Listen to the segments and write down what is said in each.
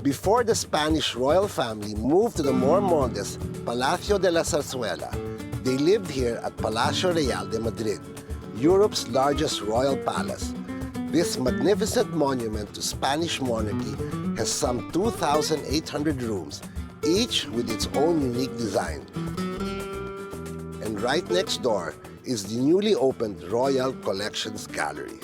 Before the Spanish royal family moved to the more modest Palacio de la Zarzuela, they lived here at Palacio Real de Madrid, Europe's largest royal palace. This magnificent monument to Spanish monarchy has some 2,800 rooms, each with its own unique design. And right next door is the newly opened Royal Collections Gallery.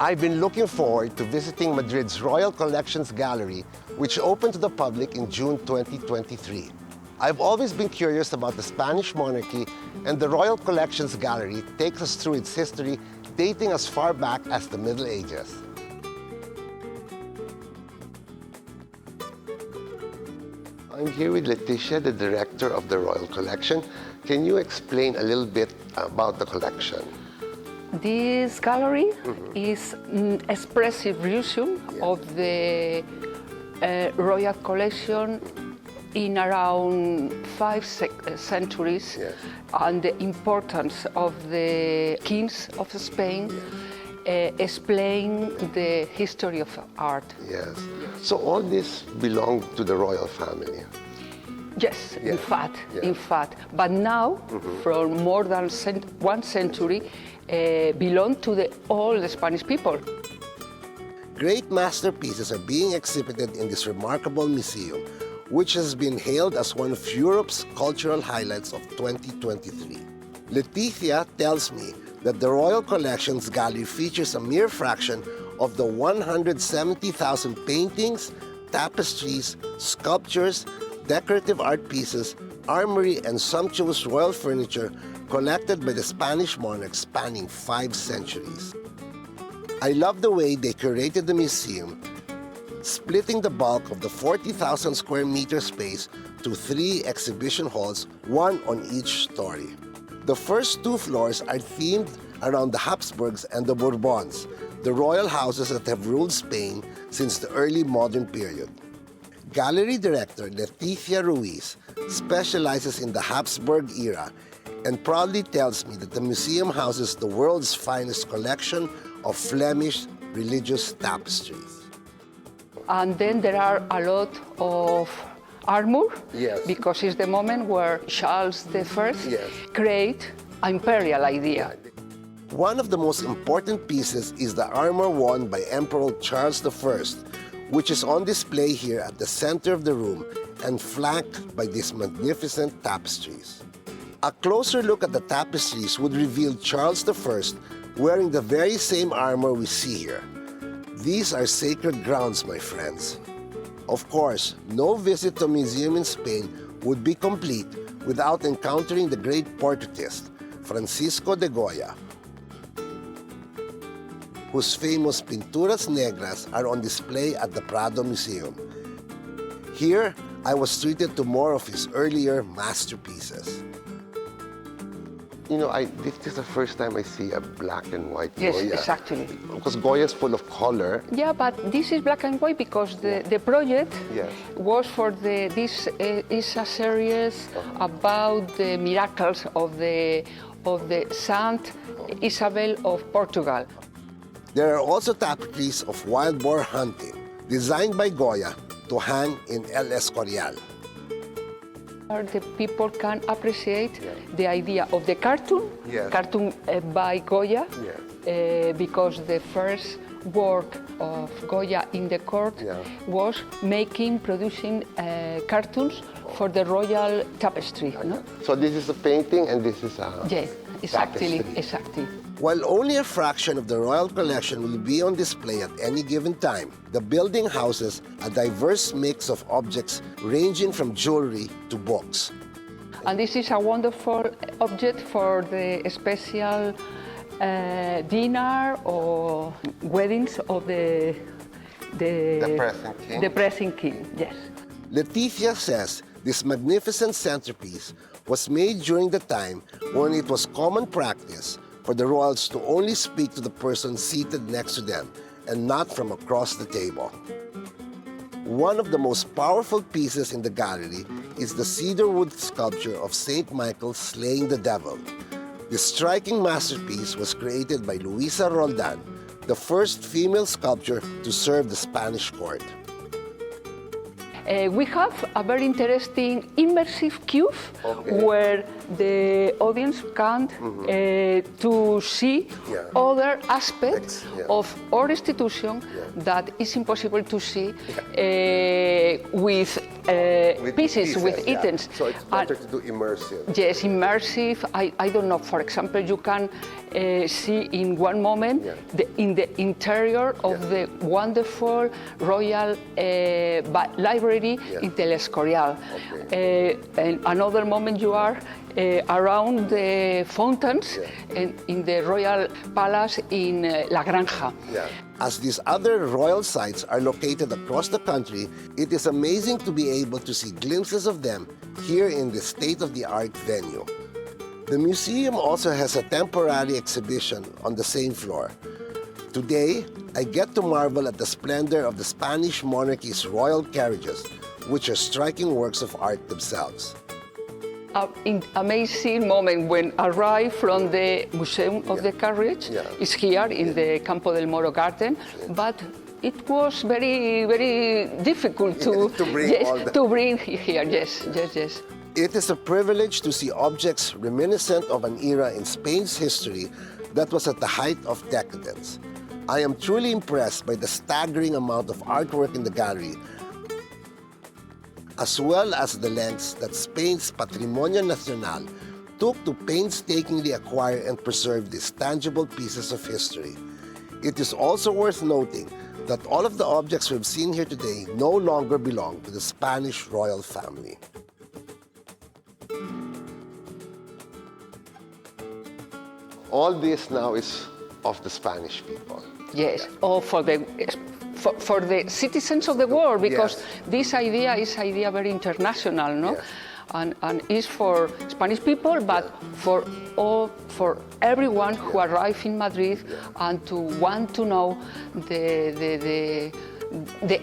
I've been looking forward to visiting Madrid's Royal Collections Gallery, which opened to the public in June 2023. I've always been curious about the Spanish monarchy, and the Royal Collections Gallery takes us through its history dating as far back as the Middle Ages. I'm here with Leticia, the director of the Royal Collection. Can you explain a little bit about the collection? This gallery is an expressive version of the Royal Collection in around 5 centuries, and the importance of the kings of Spain explain the history of art. Yes. So all this belonged to the royal family? Yes, in fact. But now, for more than 1 century, belong to all the Spanish people. Great masterpieces are being exhibited in this remarkable museum, which has been hailed as one of Europe's cultural highlights of 2023. Leticia tells me that the Royal Collections Gallery features a mere fraction of the 170,000 paintings, tapestries, sculptures, decorative art pieces, armory, and sumptuous royal furniture collected by the Spanish monarchs spanning 5 centuries. I love the way they curated the museum, splitting the bulk of the 40,000 square meter space to 3 exhibition halls, one on each story. The first 2 floors are themed around the Habsburgs and the Bourbons, the royal houses that have ruled Spain since the early modern period. Gallery director Leticia Ruiz specializes in the Habsburg era and proudly tells me that the museum houses the world's finest collection of Flemish religious tapestries. And then there are a lot of armor, because it's the moment where Charles I create an imperial idea. One of the most important pieces is the armor worn by Emperor Charles I, which is on display here at the center of the room and flanked by these magnificent tapestries. A closer look at the tapestries would reveal Charles I wearing the very same armor we see here. These are sacred grounds, my friends. Of course, no visit to a museum in Spain would be complete without encountering the great portraitist, Francisco de Goya, whose famous Pinturas Negras are on display at the Prado Museum. Here, I was treated to more of his earlier masterpieces. You know, this is the first time I see a black and white Goya. Yes, exactly. Because Goya is full of color. Yeah, but this is black and white because the project was for this is a series about the miracles of the Saint Isabel of Portugal. There are also tapestries of wild boar hunting, designed by Goya to hang in El Escorial. The people can appreciate the idea of the cartoon by Goya, because the first work of Goya in the court was producing cartoons for the royal tapestry. No? So this is a painting and this is a tapestry. Exactly. While only a fraction of the royal collection will be on display at any given time, the building houses a diverse mix of objects ranging from jewelry to books. And this is a wonderful object for the special dinner or weddings of the present king. Yes. Leticia says this magnificent centerpiece was made during the time when it was common practice for the royals to only speak to the person seated next to them and not from across the table. One of the most powerful pieces in the gallery is the cedarwood sculpture of Saint Michael slaying the devil. This striking masterpiece was created by Luisa Roldan, the first female sculptor to serve the Spanish court. We have a very interesting immersive cube where the audience can to see other aspects of our institution that is impossible to see with pieces, with items. So it's better to do immersive. Yes, immersive. I don't know, for example, you can see in one moment in the interior of the wonderful Royal Library in El Escorial. And another moment you are around the fountains in the Royal Palace in La Granja. As these other royal sites are located across the country, it is amazing to be able to see glimpses of them here in the state-of-the-art venue. The museum also has a temporary exhibition on the same floor. Today, I get to marvel at the splendor of the Spanish monarchy's royal carriages, which are striking works of art themselves. An amazing moment when I arrived from the Museum of the Carriage is here in the Campo del Moro garden, but it was very, very difficult to bring here. Yes. It is a privilege to see objects reminiscent of an era in Spain's history that was at the height of decadence. I am truly impressed by the staggering amount of artwork in the gallery, as well as the lengths that Spain's Patrimonio Nacional took to painstakingly acquire and preserve these tangible pieces of history. It is also worth noting that all of the objects we've seen here today no longer belong to the Spanish royal family. All this now is of the Spanish people. Yes, or for the citizens of the world, because this idea is very international, no? Yes. And is for Spanish people, but for everyone who arrive in Madrid and to want to know the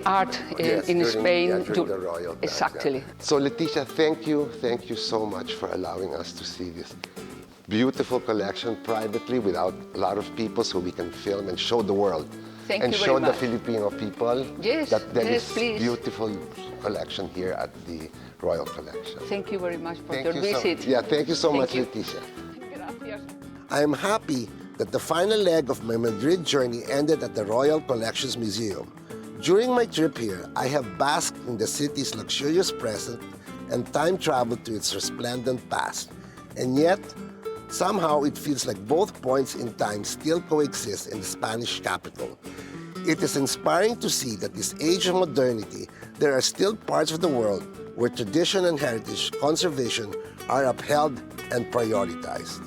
art in Spain. During the royal time, exactly. So Leticia, thank you so much for allowing us to see this beautiful collection privately without a lot of people, so we can film and show the world. Thank and you show very the much. Filipino people that there is please. Beautiful collection here at the Royal Collection. Thank you very much for your visit. Thank you so much, you. Leticia. Gracias. I am happy that the final leg of my Madrid journey ended at the Royal Collections Museum. During my trip here, I have basked in the city's luxurious present and time traveled to its resplendent past. And yet, somehow it feels like both points in time still coexist in the Spanish capital. It is inspiring to see that this age of modernity, there are still parts of the world where tradition and heritage conservation are upheld and prioritized.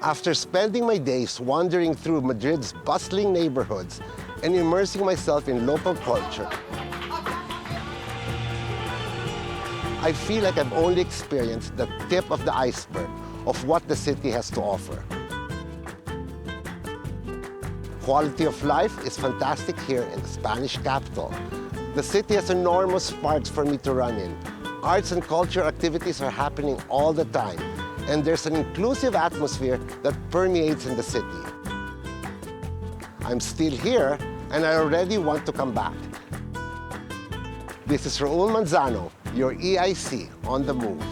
After spending my days wandering through Madrid's bustling neighborhoods and immersing myself in local culture, I feel like I've only experienced the tip of the iceberg of what the city has to offer. Quality of life is fantastic here in the Spanish capital. The city has enormous parks for me to run in. Arts and culture activities are happening all the time, and there's an inclusive atmosphere that permeates in the city. I'm still here, and I already want to come back. This is Raul Manzano, your EIC on the move.